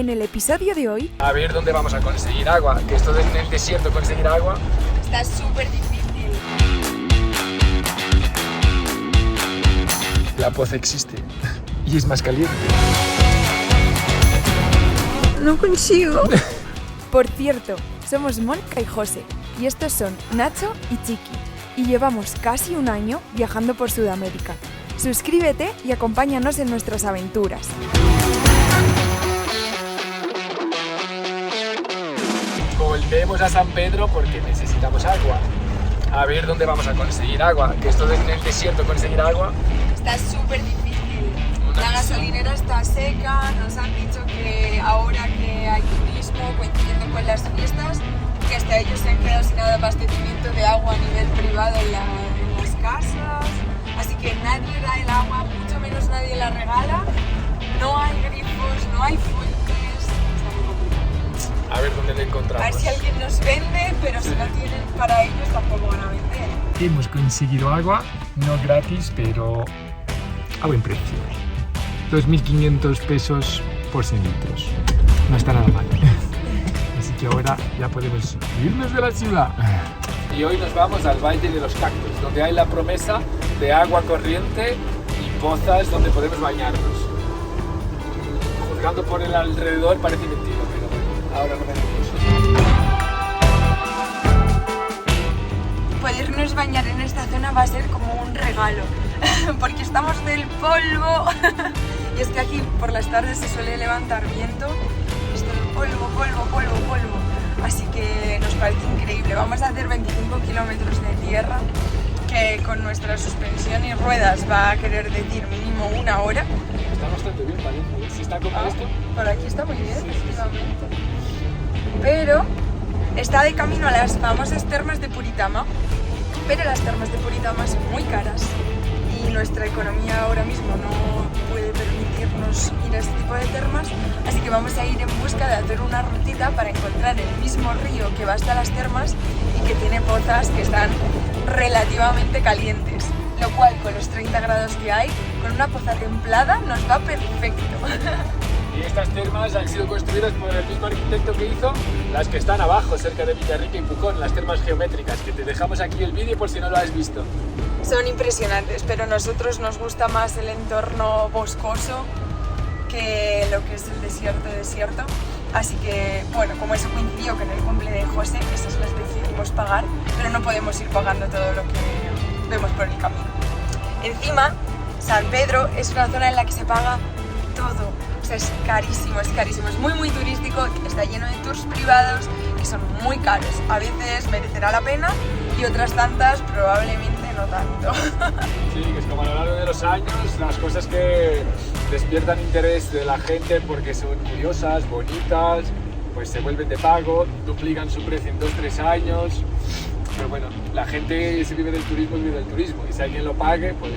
En el episodio de hoy... A ver dónde vamos a conseguir agua, que esto de en el desierto conseguir agua... Está súper difícil. La poza existe y es más caliente. No consigo. Por cierto, somos Mónica y José, y estos son Nacho y Chiqui, y llevamos casi un año viajando por Sudamérica. Suscríbete y acompáñanos en nuestras aventuras. Volvemos a San Pedro porque necesitamos agua. A ver dónde vamos a conseguir agua, que esto de en el desierto conseguir agua... Está súper difícil. La gasolinera está seca, nos han dicho que ahora que hay turismo coincidiendo con las fiestas, que hasta ellos se han quedado sin abastecimiento de agua a nivel privado en las casas, así que nadie da el agua, mucho menos nadie la regala, no hay grifos, no hay fuentes, está muy complicado. A ver dónde lo encontramos. A ver si alguien nos vende, pero si no tienen para ellos tampoco van a vender. Hemos conseguido agua, no gratis, pero a buen precio. 2.500 pesos por 100 litros. No está nada mal. Así que ahora ya podemos irnos de la ciudad. Y hoy nos vamos al Valle de los Cactos, donde hay la promesa de agua corriente y pozas donde podemos bañarnos. Juzgando por el alrededor parece mentira, pero bueno, ahora no veremos. Podernos bañar en esta zona va a ser como un regalo, porque estamos del polvo. Y es que aquí por las tardes se suele levantar viento, es todo polvo. Así que nos parece increíble. Vamos a hacer 25 kilómetros de tierra, que con nuestra suspensión y ruedas va a querer decir mínimo una hora. Está bastante bien, parece. Si está como esto. Por aquí está muy bien, efectivamente. Pero está de camino a las famosas termas de Puritama, pero las termas de Puritama son muy caras y nuestra economía ahora mismo no puede permitirnos ir a este tipo de termas, así que vamos a ir en busca de hacer una rutita para encontrar el mismo río que va hasta las termas y que tiene pozas que están relativamente calientes, lo cual con los 30 grados que hay, con una poza templada nos va perfecto. Y estas termas han sido construidas por el mismo arquitecto que hizo las que están abajo, cerca de Villarrica y Pucón, las termas geométricas, que te dejamos aquí el vídeo por si no lo has visto. Son impresionantes, pero a nosotros nos gusta más el entorno boscoso que lo que es el desierto. Así que, bueno, como eso coincidió con el cumple de José, esas las decidimos pagar, pero no podemos ir pagando todo lo que vemos por el camino. Encima, San Pedro es una zona en la que se paga todo. O sea, es carísimo, es muy turístico, está lleno de tours privados que son muy caros. A veces merecerá la pena y otras tantas probablemente no tanto. Sí, que es como a lo largo de los años, las cosas que despiertan interés de la gente porque son curiosas, bonitas, pues se vuelven de pago, duplican su precio en 2-3 años. Pero bueno, la gente se vive del turismo y si alguien lo pague, pues...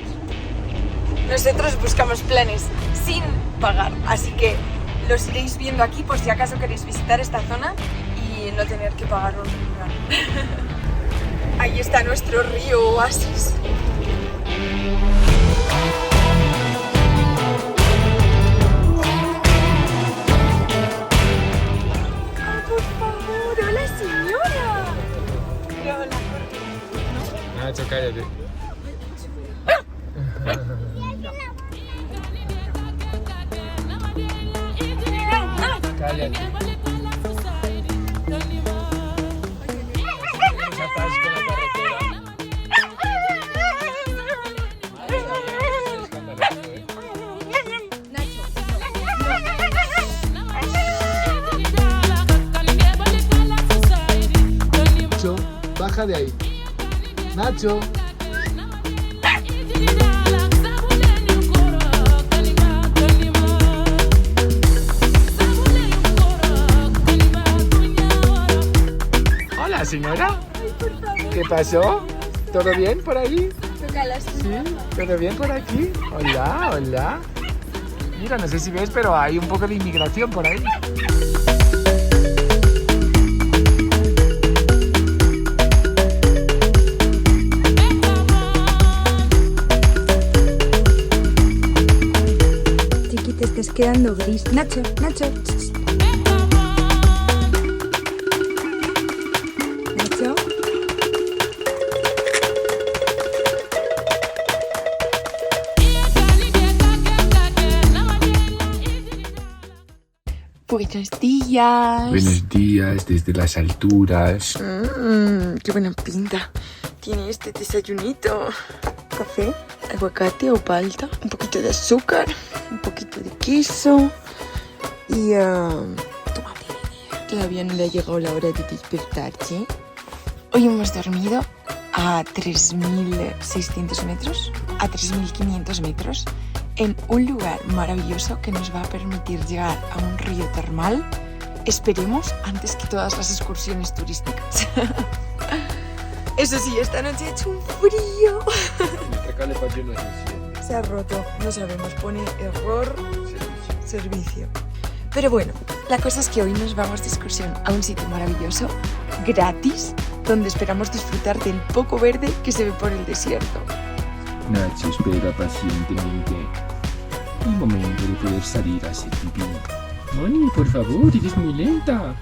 Nosotros buscamos planes sin pagar, así que los iréis viendo aquí por si acaso queréis visitar esta zona y no tener que pagar un lugar. Ahí está nuestro río oasis. ¡Oh, por favor! ¡Hola, señora! Pero la corte. Nacho, cállate. Cállate. Nacho, baja de ahí. Nacho. Hola, señora. ¿Qué pasó? ¿Todo bien por ahí? Sí, ¿todo bien por aquí? Hola. Mira, no sé si ves, pero hay un poco de inmigración por ahí. Chiquites, que es que quedando gris. Nacho, Nacho. Nacho. Buenos días. Buenos días desde las alturas. Qué buena pinta tiene este desayunito. Café, aguacate o palta, un poquito de azúcar, un poquito de queso y tomate. Todavía no le ha llegado la hora de despertarse. Hoy hemos dormido a 3.600 metros, a 3.500 metros, en un lugar maravilloso que nos va a permitir llegar a un río termal, esperemos, antes que todas las excursiones turísticas. Eso sí, esta noche ha hecho un frío. Se ha roto, no sabemos, pone error, servicio. Pero bueno, la cosa es que hoy nos vamos de excursión a un sitio maravilloso, gratis, donde esperamos disfrutar del poco verde que se ve por el desierto. Nacho espera pacientemente el momento de poder salir a hacer pipí. Moni, por favor, eres muy lenta.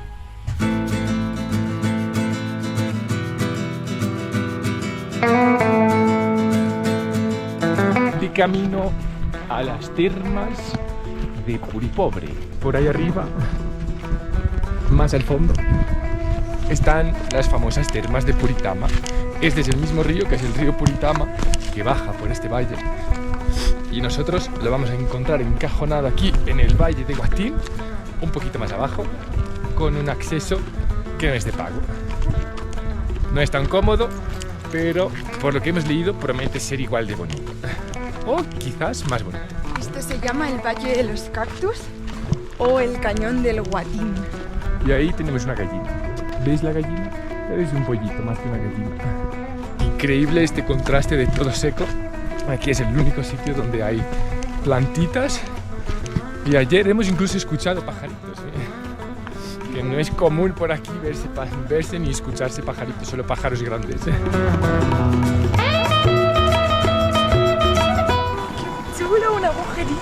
De camino a las termas de Puripobre. Por ahí arriba, más al fondo, están las famosas termas de Puritama. Este es el mismo río que es el río Puritama, que baja por este valle. Y nosotros lo vamos a encontrar encajonado aquí en el valle de Guatín, un poquito más abajo, con un acceso que no es de pago. No es tan cómodo, pero por lo que hemos leído promete ser igual de bonito. O quizás más bonito. Esto se llama el Valle de los Cactus o el Cañón del Guatín. Y ahí tenemos una gallina. ¿Veis la gallina? Es un pollito más que una gallina. Increíble este contraste de todo seco. Aquí es el único sitio donde hay plantitas. Y ayer hemos incluso escuchado pajaritos, ¿eh? Que no es común por aquí verse ni escucharse pajaritos, solo pájaros grandes, ¿eh? ¡Qué chulo, un agujerito!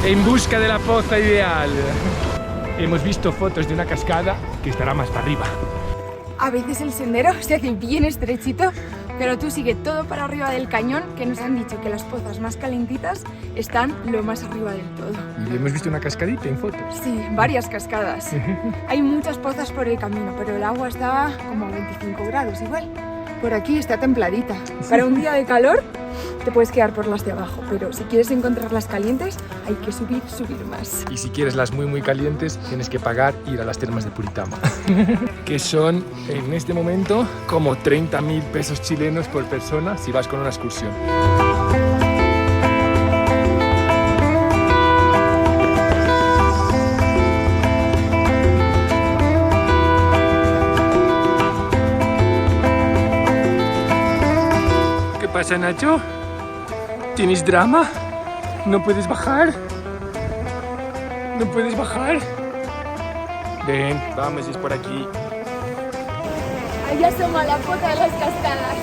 En busca de la poza ideal. Hemos visto fotos de una cascada que estará más para arriba. A veces el sendero se hace bien estrechito, pero tú sigue todo para arriba del cañón, que nos han dicho que las pozas más calentitas están lo más arriba del todo. Y hemos visto una cascadita en fotos. Sí, varias cascadas. Hay muchas pozas por el camino, pero el agua está como a 25 grados igual. Por aquí está templadita. Para un día de calor te puedes quedar por las de abajo, pero si quieres encontrar las calientes hay que subir más. Y si quieres las muy calientes tienes que pagar ir a las termas de Puritama. Que son en este momento como 30.000 pesos chilenos por persona si vas con una excursión. ¿Qué pasa, Nacho? ¿Tienes drama? ¿No puedes bajar? ¿No puedes bajar? Ven, vamos, es por aquí. Ahí asoma la foto de las cascadas.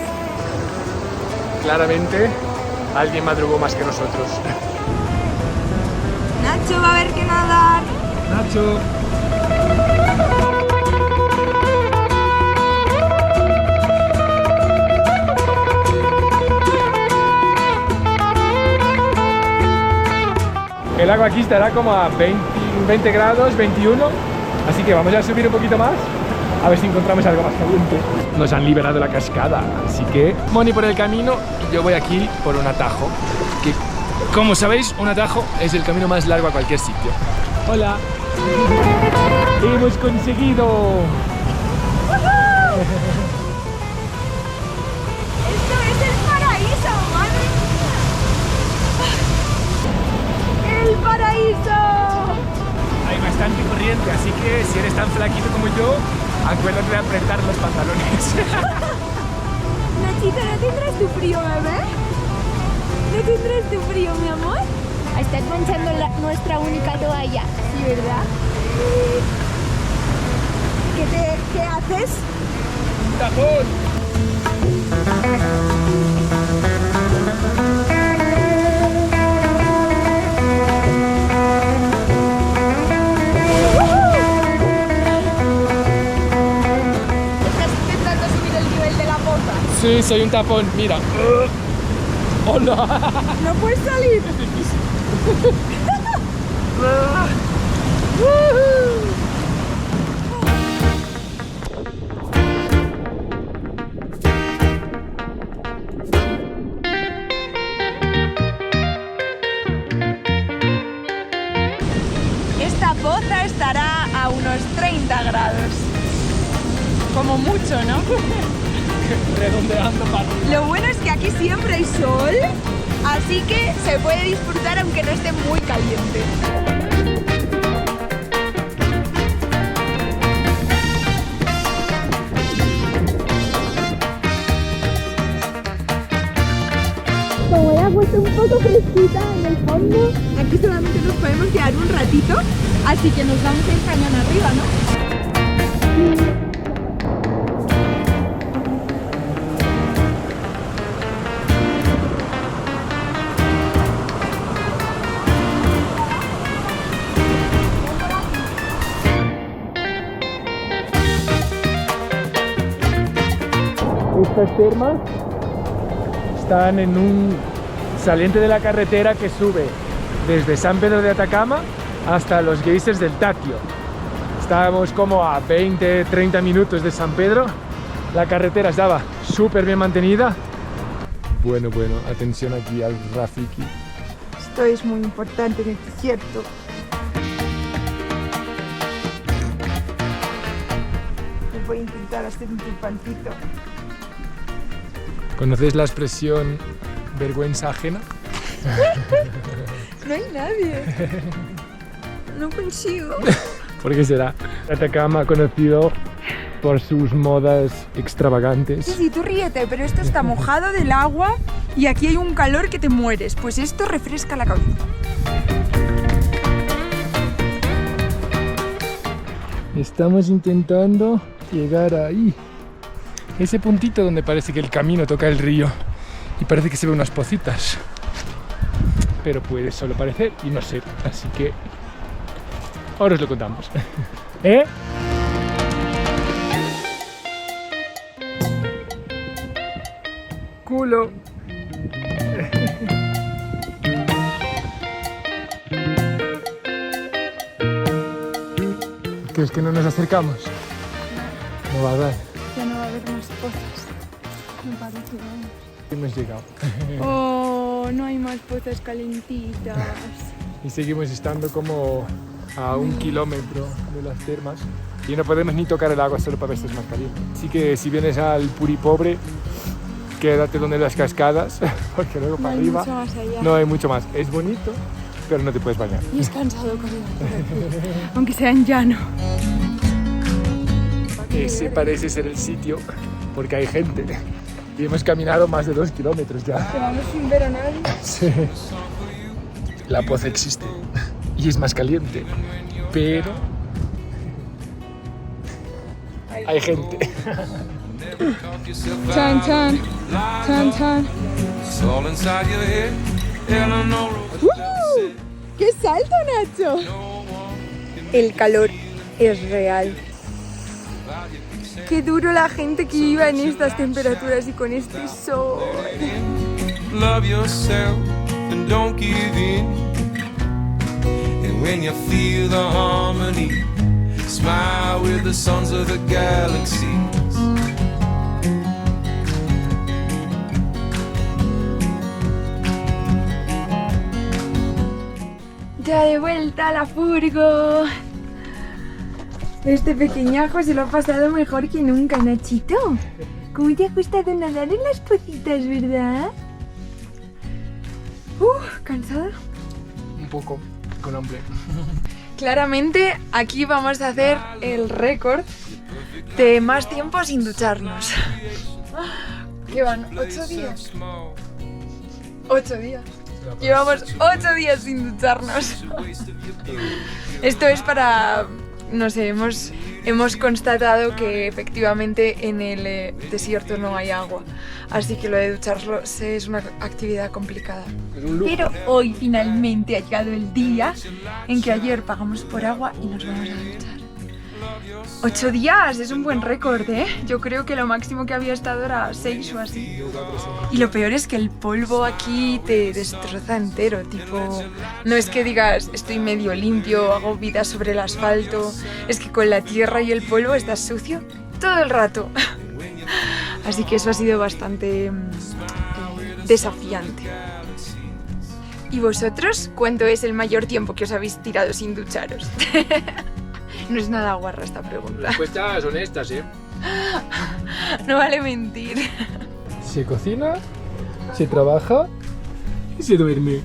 Claramente, alguien madrugó más que nosotros. Nacho va a haber que nadar. Nacho. El agua aquí estará como a 20 grados, 21, así que vamos a subir un poquito más, a ver si encontramos algo más caliente. Nos han liberado la cascada, así que Moni por el camino y yo voy aquí por un atajo, que como sabéis, un atajo es el camino más largo a cualquier sitio. ¡Hola! ¡Hemos conseguido! ¡Esto es el paraíso, madre mía! ¡El paraíso! Hay más bastante corriente, así que si eres tan flaquito como yo, acuérdate de apretar los pantalones. Nachito, ¿no tendrás tu frío, bebé? ¿No tendrás tu frío, mi amor? Estás manchando nuestra única toalla, ¿sí, verdad? ¿Qué haces? ¡Un tapón! ¿Estás intentando subir el nivel de la bota? Sí, soy un tapón, mira. ¡Hola! ¿No puedes salir? Esta poza estará a unos 30 grados. Como mucho, ¿no? Redondeando para arriba. Lo bueno es que aquí siempre hay sol, así que se puede disfrutar aunque no esté muy caliente. Como el agua está un poco fresquita en el fondo, aquí solamente nos podemos quedar un ratito, así que nos vamos a ir cañón arriba, ¿no? Estas termas están en un saliente de la carretera que sube desde San Pedro de Atacama hasta los geysers del Tatio. Estábamos como a 20-30 minutos de San Pedro. La carretera estaba súper bien mantenida. Bueno, atención aquí al Rafiki. Esto es muy importante en el desierto. Voy a intentar hacer un tripancito. ¿Conoces la expresión vergüenza ajena? No hay nadie. No consigo. ¿Por qué será? Atacama conocido por sus modas extravagantes. Sí, tú ríete, pero esto está mojado del agua y aquí hay un calor que te mueres. Pues esto refresca la cabeza. Estamos intentando llegar ahí. Ese puntito donde parece que el camino toca el río y parece que se ven unas pocitas. Pero puede solo parecer y no ser. Así que ahora os lo contamos. ¿Eh? Culo. ¿Crees que no nos acercamos? No va a dar. Ya no va a haber más pozas. Me parece, vamos. Hemos llegado. Oh, no hay más pozas calentitas. Y seguimos estando como a 1 kilómetro de las termas y no podemos ni tocar el agua solo para ver si es más caliente. Así que si vienes al Puripobre, quédate donde las cascadas, porque luego para arriba mucho más allá. no hay mucho más. Es bonito, pero no te puedes bañar. Y es cansado caminar, aunque sea en llano. Ese parece ser el sitio, porque hay gente. Y hemos caminado más de 2 kilómetros ya. Que vamos sin ver a nadie. Sí. La poza existe y es más caliente, pero hay gente. Chan, chan, chan, chan. ¡Qué salto, Nacho! El calor es real. Qué duro la gente que viva en estas temperaturas y con este sol. Love yourself and don't give in. And when you feel the harmony, smile with the sons of the galaxies. Ya de vuelta a la furgo. Este pequeñajo se lo ha pasado mejor que nunca, Nachito. ¿Cómo te ha gustado nadar en las pocitas, verdad? ¿Cansada? Un poco, con hambre. Claramente aquí vamos a hacer el récord de más tiempo sin ducharnos. ¿Qué van? 8 días. 8 días. Llevamos 8 días sin ducharnos. Esto es para... no sé, hemos constatado que efectivamente en el desierto no hay agua. Así que lo de ducharse es una actividad complicada. Pero hoy finalmente ha llegado el día en que ayer pagamos por agua y nos vamos a duchar. 8 días, es un buen récord, ¿eh? Yo creo que lo máximo que había estado era 6 o así. Y lo peor es que el polvo aquí te destroza entero, tipo... no es que digas, estoy medio limpio, hago vida sobre el asfalto... es que con la tierra y el polvo estás sucio todo el rato. Así que eso ha sido bastante desafiante. ¿Y vosotros? ¿Cuánto es el mayor tiempo que os habéis tirado sin ducharos? No es nada guarra esta pregunta. Respuestas honestas, ¿eh? No vale mentir. Se cocina, se trabaja y se duerme.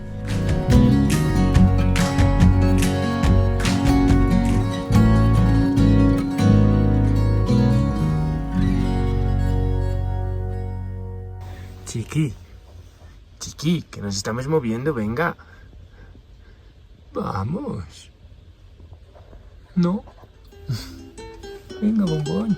Chiqui, que nos estamos moviendo, venga. Vamos. No. Venga, bombón.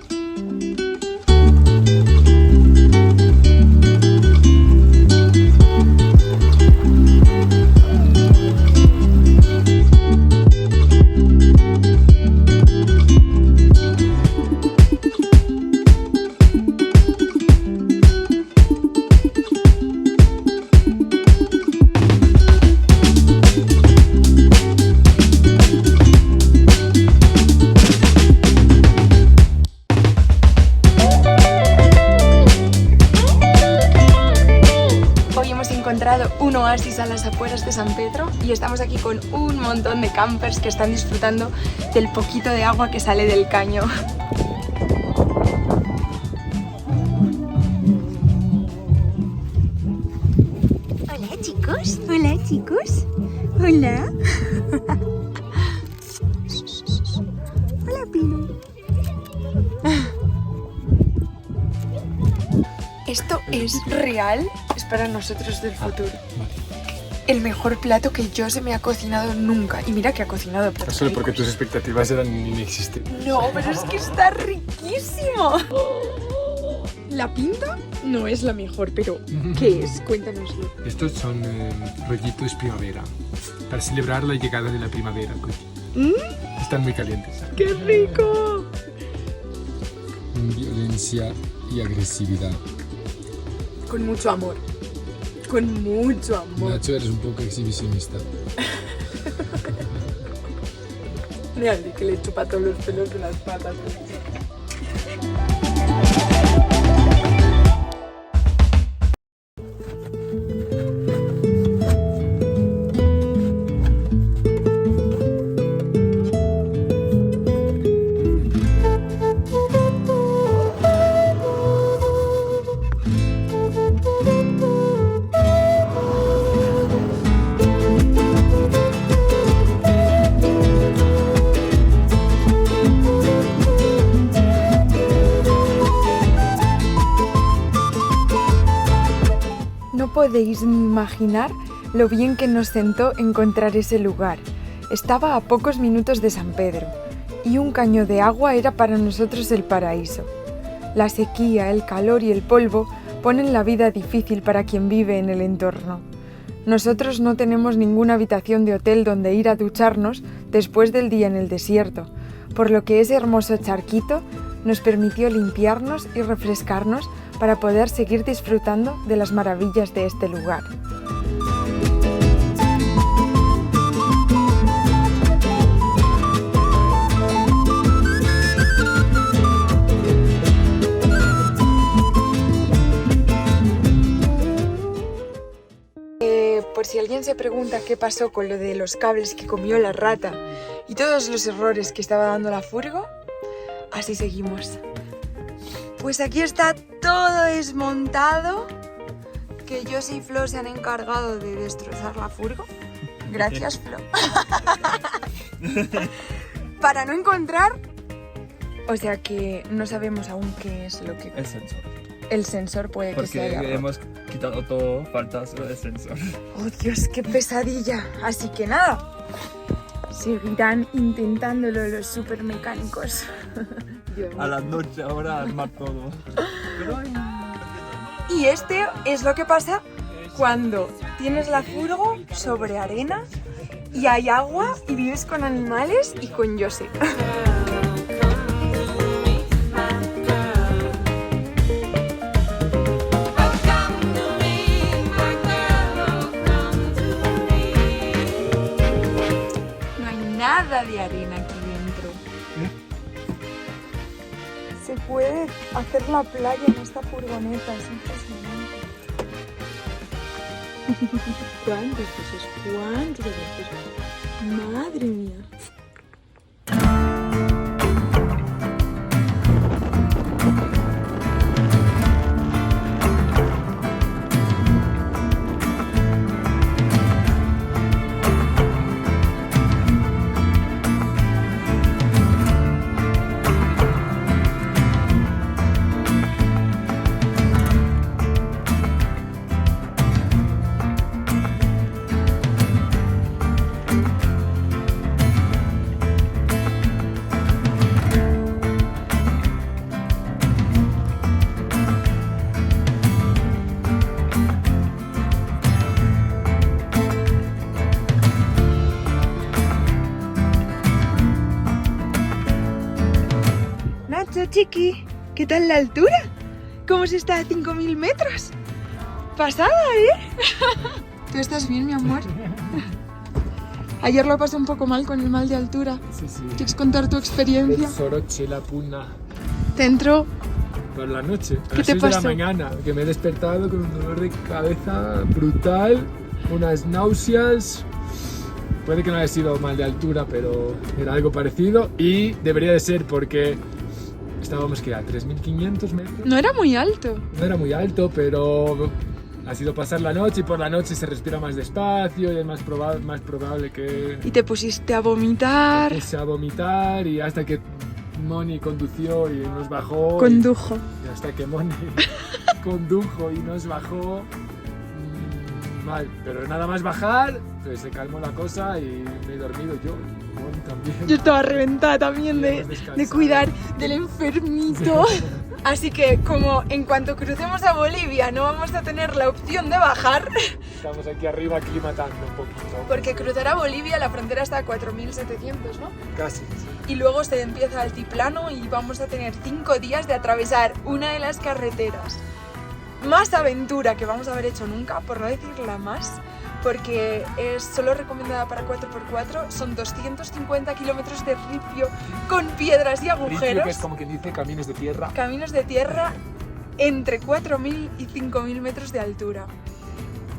Un oasis a las afueras de San Pedro y estamos aquí con un montón de campers que están disfrutando del poquito de agua que sale del caño. Hola chicos, hola chicos, hola. Hola Pilu. Esto es real, es para nosotros del futuro. El mejor plato que yo se me ha cocinado nunca. Y mira que ha cocinado platos Solo porque ricos. tus expectativas eran inexistentes. No, pero es que está riquísimo. La pinta no es la mejor, pero ¿qué es? Cuéntanoslo. Estos son rollitos primavera, para celebrar la llegada de la primavera. Están muy calientes. ¡Qué rico! Violencia y agresividad. Con mucho amor. Con mucho amor. Nacho, eres un poco exhibicionista. Mira, que le chupa todos los pelos de las patas. No podéis ni imaginar lo bien que nos sentó encontrar ese lugar. Estaba a pocos minutos de San Pedro y un caño de agua era para nosotros el paraíso. La sequía, el calor y el polvo ponen la vida difícil para quien vive en el entorno. Nosotros no tenemos ninguna habitación de hotel donde ir a ducharnos después del día en el desierto, por lo que ese hermoso charquito nos permitió limpiarnos y refrescarnos para poder seguir disfrutando de las maravillas de este lugar. Por si alguien se pregunta qué pasó con lo de los cables que comió la rata y todos los errores que estaba dando la furgo, así seguimos. Pues aquí está todo desmontado, que José y Flo se han encargado de destrozar la furgo. Gracias, Flo. para no encontrar... O sea que no sabemos aún qué es lo que... El sensor. El sensor puede que se haya Porque roto. hemos quitado todo, falta solo el sensor. Oh Dios, qué pesadilla. Así que nada, seguirán intentándolo los supermecánicos. A la noche ahora armar todo. Pero ay, Y este es lo que pasa cuando tienes la furgo sobre arena y hay agua y vives con animales y con Jose. No hay nada de arena aquí dentro. Se puede hacer la playa en esta furgoneta, es impresionante. ¿Cuántos pesos? ¿Cuántos pesos? Madre mía. Nacho, chiqui, ¿qué tal la altura? ¿Cómo se está a 5.000 metros? Pasada, ¿eh? ¿Tú estás bien, mi amor? Ayer lo pasé un poco mal con el mal de altura. Sí, sí. ¿Quieres contar tu experiencia? El soroche, la puna. Te entró... Por la noche, a ¿Qué las te 6 de la pasó? mañana, que me he despertado con un dolor de cabeza brutal, unas náuseas. Puede que no haya sido mal de altura, pero era algo parecido y debería de ser porque estábamos que a 3.500 metros. No era muy alto. No era muy alto, pero ha sido pasar la noche y por la noche se respira más despacio y es más probable que Y te pusiste a vomitar. puse a vomitar y hasta que Moni condució y nos bajó. Condujo. Y hasta que Moni condujo y nos bajó mal, pero nada más bajar, pues se calmó la cosa y me he dormido yo, Moni también. Yo estaba reventada también Y de hemos descansado. cuidar del enfermito. Así que como en cuanto crucemos a Bolivia no vamos a tener la opción de bajar, Estamos aquí arriba aclimatando un poquito. porque cruzar a Bolivia la frontera está a 4.700, ¿no? Casi. Y luego se empieza altiplano y vamos a tener 5 días de atravesar una de las carreteras más aventura que vamos a haber hecho nunca, por no decir la más, porque es solo recomendada para 4x4, son 250 kilómetros de ripio con piedras y Ripio, agujeros, que es como quien dice caminos de tierra. caminos de tierra entre 4.000 y 5.000 metros de altura.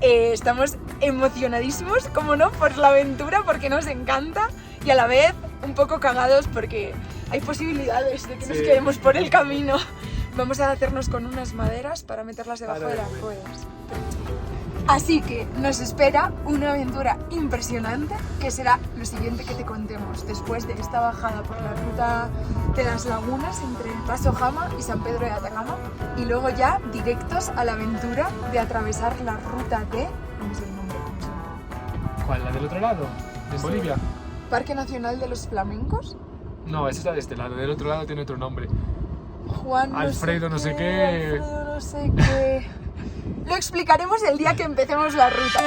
Estamos emocionadísimos, como no, por la aventura, porque nos encanta, y a la vez un poco cagados porque hay posibilidades de que nos Sí. quedemos por el camino. Vamos a hacernos con unas maderas para meterlas debajo Para de las ver. ruedas. Así que nos espera una aventura impresionante, que será lo siguiente que te contemos después de esta bajada por la ruta de las lagunas entre el Paso Jama y San Pedro de Atacama, y luego ya directos a la aventura de atravesar la ruta de... ¿Cómo es el nombre? ¿Cómo es el nombre? ¿Cuál? ¿La del otro lado? ¿De Bolivia? ¿Parque Nacional de los Flamencos? No, esa es la de este lado. Del otro lado tiene otro nombre. Juan Alfredo no sé qué. Alfredo no sé qué. Lo explicaremos el día que empecemos la ruta.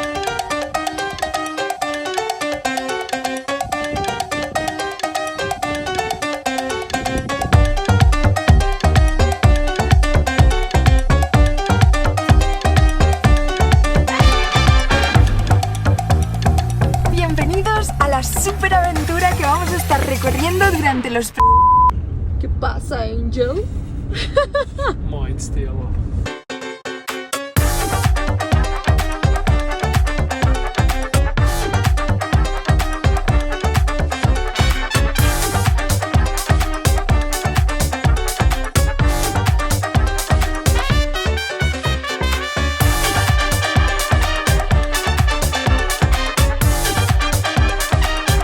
Bienvenidos a la superaventura que vamos a estar recorriendo durante los... ¿Qué pasa, Angel? Mind still.